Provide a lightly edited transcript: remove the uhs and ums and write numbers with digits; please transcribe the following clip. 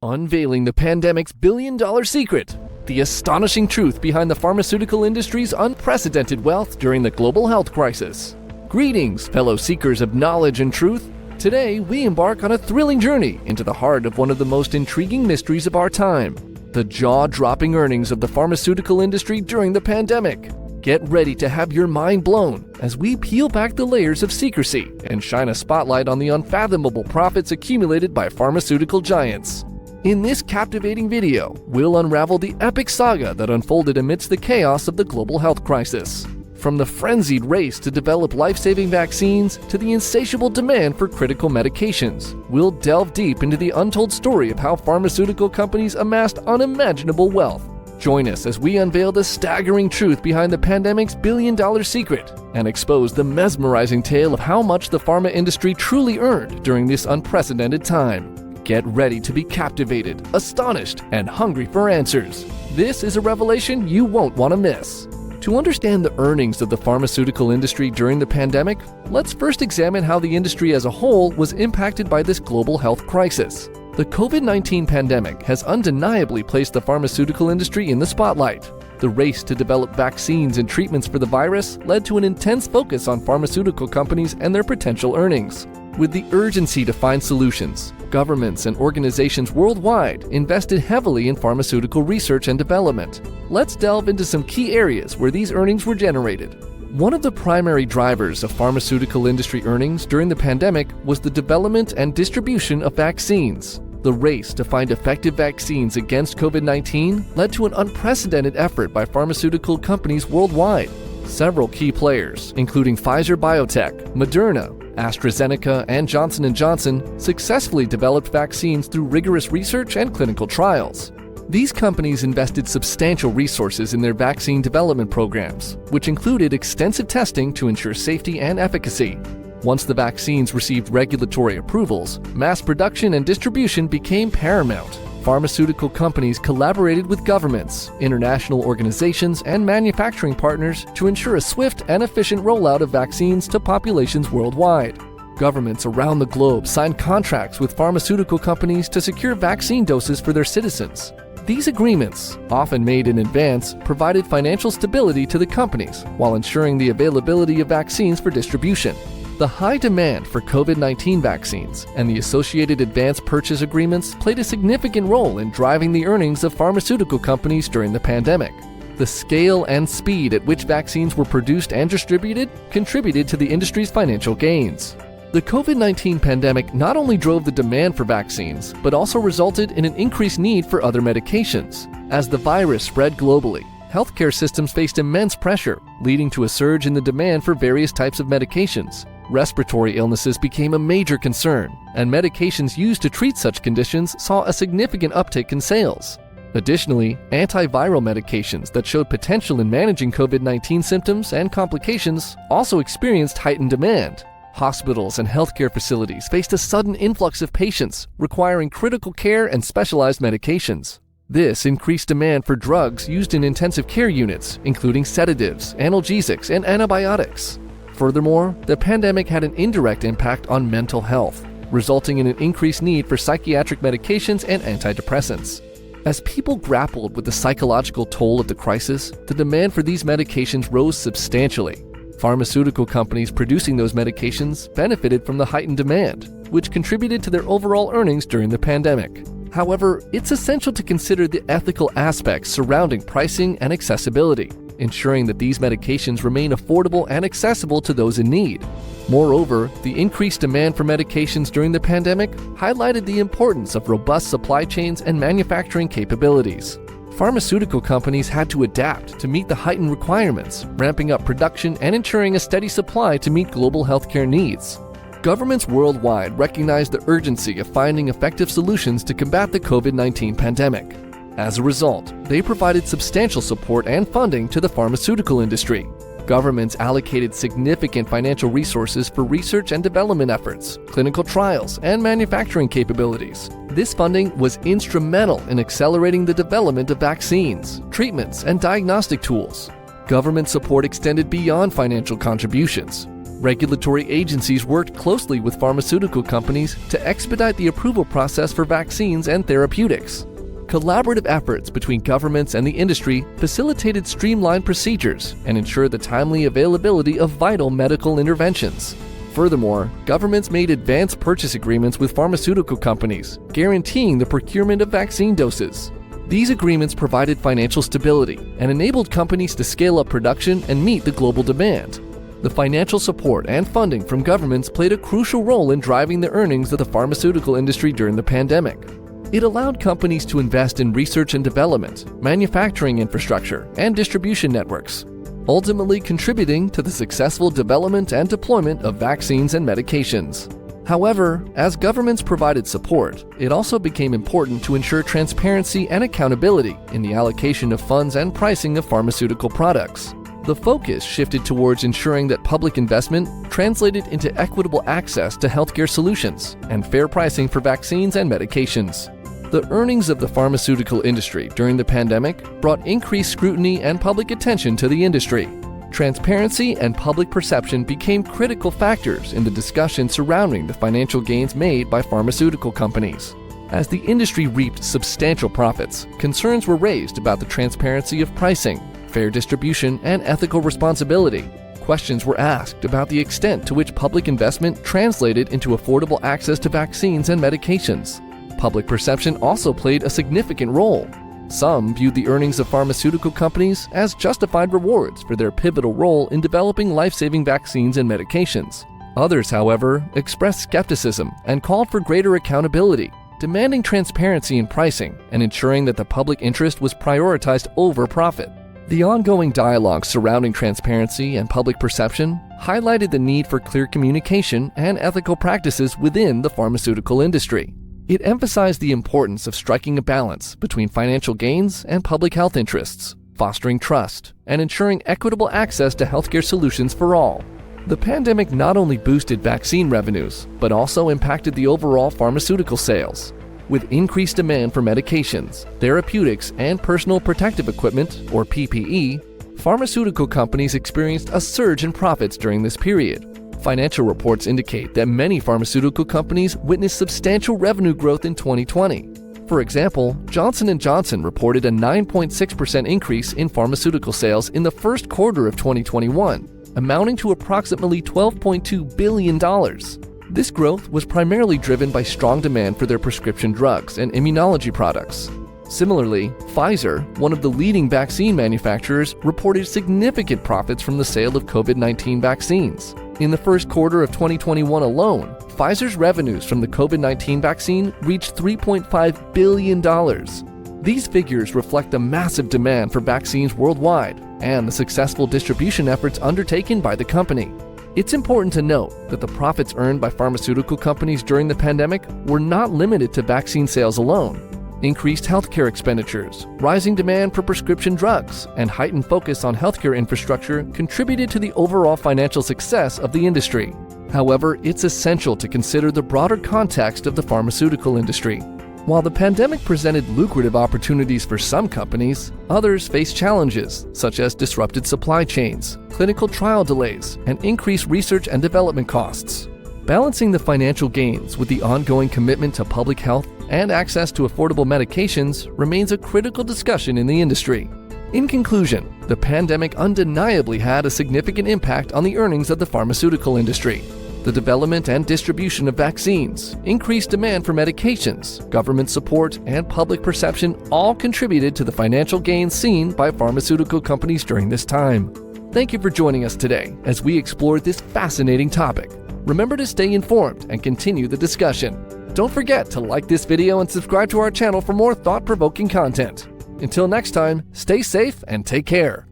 Unveiling the pandemic's billion-dollar secret. The astonishing truth behind the pharmaceutical industry's unprecedented wealth during the global health crisis. Greetings, fellow seekers of knowledge and truth. Today, we embark on a thrilling journey into the heart of one of the most intriguing mysteries of our time, the jaw-dropping earnings of the pharmaceutical industry during the pandemic. Get ready to have your mind blown as we peel back the layers of secrecy and shine a spotlight on the unfathomable profits accumulated by pharmaceutical giants. In this captivating video, we'll unravel the epic saga that unfolded amidst the chaos of the global health crisis. From the frenzied race to develop life-saving vaccines to the insatiable demand for critical medications, we'll delve deep into the untold story of how pharmaceutical companies amassed unimaginable wealth. Join us as we unveil the staggering truth behind the pandemic's billion-dollar secret and expose the mesmerizing tale of how much the pharma industry truly earned during this unprecedented time. Get ready to be captivated, astonished, and hungry for answers. This is a revelation you won't want to miss. To understand the earnings of the pharmaceutical industry during the pandemic, let's first examine how the industry as a whole was impacted by this global health crisis. The COVID-19 pandemic has undeniably placed the pharmaceutical industry in the spotlight. The race to develop vaccines and treatments for the virus led to an intense focus on pharmaceutical companies and their potential earnings. With the urgency to find solutions, governments and organizations worldwide invested heavily in pharmaceutical research and development. Let's delve into some key areas where these earnings were generated. One of the primary drivers of pharmaceutical industry earnings during the pandemic was the development and distribution of vaccines. The race to find effective vaccines against COVID-19 led to an unprecedented effort by pharmaceutical companies worldwide. Several key players, including Pfizer Biotech, Moderna, AstraZeneca, and Johnson & Johnson, successfully developed vaccines through rigorous research and clinical trials. These companies invested substantial resources in their vaccine development programs, which included extensive testing to ensure safety and efficacy. Once the vaccines received regulatory approvals, mass production and distribution became paramount. Pharmaceutical companies collaborated with governments, international organizations, and manufacturing partners to ensure a swift and efficient rollout of vaccines to populations worldwide. Governments around the globe signed contracts with pharmaceutical companies to secure vaccine doses for their citizens. These agreements, often made in advance, provided financial stability to the companies while ensuring the availability of vaccines for distribution. The high demand for COVID-19 vaccines and the associated advance purchase agreements played a significant role in driving the earnings of pharmaceutical companies during the pandemic. The scale and speed at which vaccines were produced and distributed contributed to the industry's financial gains. The COVID-19 pandemic not only drove the demand for vaccines, but also resulted in an increased need for other medications. As the virus spread globally, healthcare systems faced immense pressure, leading to a surge in the demand for various types of medications. Respiratory illnesses became a major concern, and medications used to treat such conditions saw a significant uptick in sales. Additionally, antiviral medications that showed potential in managing COVID-19 symptoms and complications also experienced heightened demand. Hospitals and healthcare facilities faced a sudden influx of patients requiring critical care and specialized medications. This increased demand for drugs used in intensive care units, including sedatives, analgesics, and antibiotics. Furthermore, the pandemic had an indirect impact on mental health, resulting in an increased need for psychiatric medications and antidepressants. As people grappled with the psychological toll of the crisis, the demand for these medications rose substantially. Pharmaceutical companies producing those medications benefited from the heightened demand, which contributed to their overall earnings during the pandemic. However, it's essential to consider the ethical aspects surrounding pricing and accessibility, ensuring that these medications remain affordable and accessible to those in need. Moreover, the increased demand for medications during the pandemic highlighted the importance of robust supply chains and manufacturing capabilities. Pharmaceutical companies had to adapt to meet the heightened requirements, ramping up production and ensuring a steady supply to meet global healthcare needs. Governments worldwide recognized the urgency of finding effective solutions to combat the COVID-19 pandemic. As a result, they provided substantial support and funding to the pharmaceutical industry. Governments allocated significant financial resources for research and development efforts, clinical trials, and manufacturing capabilities. This funding was instrumental in accelerating the development of vaccines, treatments, and diagnostic tools. Government support extended beyond financial contributions. Regulatory agencies worked closely with pharmaceutical companies to expedite the approval process for vaccines and therapeutics. Collaborative efforts between governments and the industry facilitated streamlined procedures and ensured the timely availability of vital medical interventions. Furthermore, governments made advanced purchase agreements with pharmaceutical companies, guaranteeing the procurement of vaccine doses. These agreements provided financial stability and enabled companies to scale up production and meet the global demand. The financial support and funding from governments played a crucial role in driving the earnings of the pharmaceutical industry during the pandemic. It allowed companies to invest in research and development, manufacturing infrastructure, and distribution networks, ultimately contributing to the successful development and deployment of vaccines and medications. However, as governments provided support, it also became important to ensure transparency and accountability in the allocation of funds and pricing of pharmaceutical products. The focus shifted towards ensuring that public investment translated into equitable access to healthcare solutions and fair pricing for vaccines and medications. The earnings of the pharmaceutical industry during the pandemic brought increased scrutiny and public attention to the industry. Transparency and public perception became critical factors in the discussion surrounding the financial gains made by pharmaceutical companies. As the industry reaped substantial profits, concerns were raised about the transparency of pricing, fair distribution, and ethical responsibility. Questions were asked about the extent to which public investment translated into affordable access to vaccines and medications. Public perception also played a significant role. Some viewed the earnings of pharmaceutical companies as justified rewards for their pivotal role in developing life-saving vaccines and medications. Others, however, expressed skepticism and called for greater accountability, demanding transparency in pricing and ensuring that the public interest was prioritized over profit. The ongoing dialogue surrounding transparency and public perception highlighted the need for clear communication and ethical practices within the pharmaceutical industry. It emphasized the importance of striking a balance between financial gains and public health interests, fostering trust, and ensuring equitable access to healthcare solutions for all. The pandemic not only boosted vaccine revenues, but also impacted the overall pharmaceutical sales. With increased demand for medications, therapeutics, and personal protective equipment, or PPE, pharmaceutical companies experienced a surge in profits during this period. Financial reports indicate that many pharmaceutical companies witnessed substantial revenue growth in 2020. For example, Johnson & Johnson reported a 9.6% increase in pharmaceutical sales in the first quarter of 2021, amounting to approximately $12.2 billion. This growth was primarily driven by strong demand for their prescription drugs and immunology products. Similarly, Pfizer, one of the leading vaccine manufacturers, reported significant profits from the sale of COVID-19 vaccines. In the first quarter of 2021 alone, Pfizer's revenues from the COVID-19 vaccine reached $3.5 billion. These figures reflect the massive demand for vaccines worldwide and the successful distribution efforts undertaken by the company. It's important to note that the profits earned by pharmaceutical companies during the pandemic were not limited to vaccine sales alone. Increased healthcare expenditures, rising demand for prescription drugs, and heightened focus on healthcare infrastructure contributed to the overall financial success of the industry. However, it's essential to consider the broader context of the pharmaceutical industry. While the pandemic presented lucrative opportunities for some companies, others faced challenges such as disrupted supply chains, clinical trial delays, and increased research and development costs. Balancing the financial gains with the ongoing commitment to public health and access to affordable medications remains a critical discussion in the industry. In conclusion, the pandemic undeniably had a significant impact on the earnings of the pharmaceutical industry. The development and distribution of vaccines, increased demand for medications, government support, and public perception all contributed to the financial gains seen by pharmaceutical companies during this time. Thank you for joining us today as we explored this fascinating topic. Remember to stay informed and continue the discussion. Don't forget to like this video and subscribe to our channel for more thought-provoking content. Until next time, stay safe and take care.